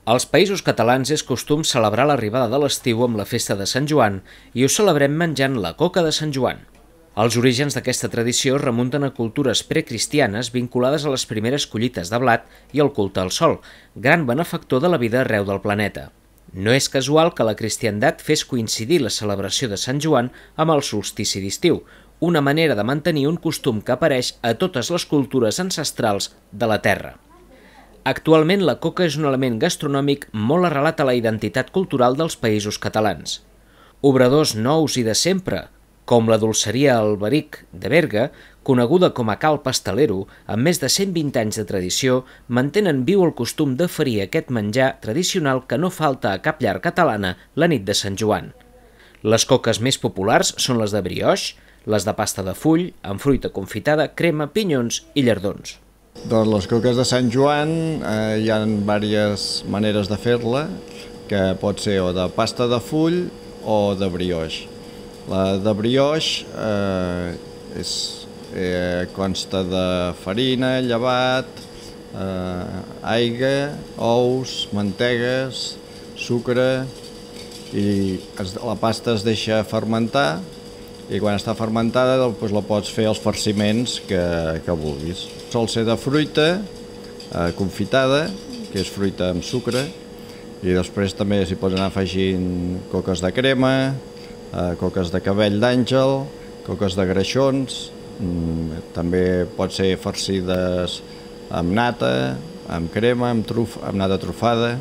Als Països Catalans és costum celebrar l'arribada de l'estiu amb la festa de Sant Joan i ho celebrem menjant la coca de Sant Joan. Els orígens d'aquesta tradició remunten a cultures precristianes vinculades a les primeres collites de blat i al culte al sol, gran benefactor de la vida arreu del planeta. No és casual que la cristiandat fes coincidir la celebració de Sant Joan amb el solstici d'estiu, una manera de mantenir un costum que apareix a totes les cultures ancestrals de la Terra. Actualment la coca és un element gastronòmic molt arrelat a la identitat cultural dels Països Catalans. Obradors nous i de sempre, com la dolceria Alberic de Berga, coneguda com a Cal Pastelero, amb més de 120 anys de tradició, mantenen viu el costum d'oferir aquest menjar tradicional que no falta a cap llar catalana la nit de Sant Joan. Les coques més populars són les de brioix, les de pasta de full, amb fruita confitada, crema, pinyons i llardons. Doncs les coques de Sant Joan hi ha diverses maneres de fer-la, que pot ser o de pasta de full o de brioix. La de brioix consta de farina, llevat, aigua, ous, mantegues, sucre, i la pasta es deixa fermentar i quan està fermentada doncs la pots fer els farciments que vulguis. Sol ser de fruita confitada, que és fruita amb sucre, i després també s'hi pots anar afegint coques de crema, coques de cabell d'àngel, coques de greixons, també pot ser farcides amb nata, amb crema, amb nata trufada.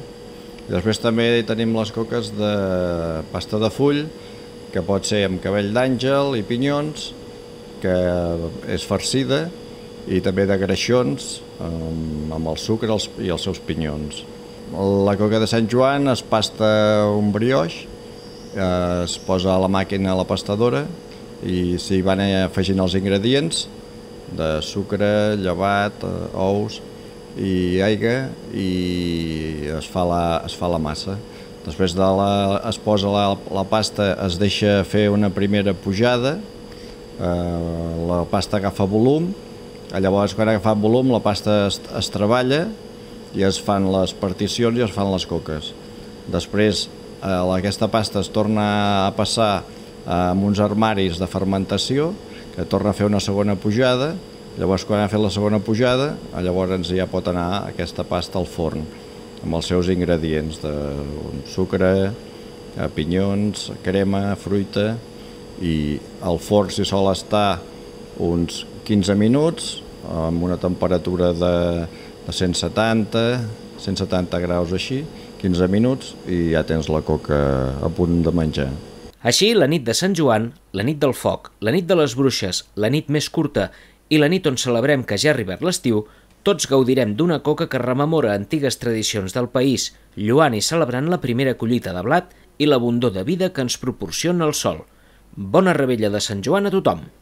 I després també tenim les coques de pasta de full, que pot ser amb cabell d'àngel i pinyons, que és farcida, i també de greixons, amb el sucre i els seus pinyons. La coca de Sant Joan es pasta un brioix, es posa a la màquina a la pastadora i s'hi van afegint els ingredients de sucre, llevat, ous i aigua i es fa la massa. Després es posa la pasta, es deixa fer una primera pujada, la pasta agafa volum, llavors quan agafa volum la pasta es treballa i es fan les particions i es fan les coques. Després aquesta pasta es torna a passar en uns armaris de fermentació, que torna a fer una segona pujada, llavors quan ha fet la segona pujada llavors ja pot anar aquesta pasta al forn amb els seus ingredients de sucre, pinyons, crema, fruita, i al forn s'hi sol estar uns 15 minuts amb una temperatura de 170 graus així, 15 minuts i ja tens la coca a punt de menjar. Així, la nit de Sant Joan, la nit del foc, la nit de les bruixes, la nit més curta i la nit on celebrem que ja ha arribat l'estiu, tots gaudirem d'una coca que rememora antigues tradicions del país, lloant i celebrant la primera collita de blat i l'abundor de vida que ens proporciona el sol. Bona revetlla de Sant Joan a tothom!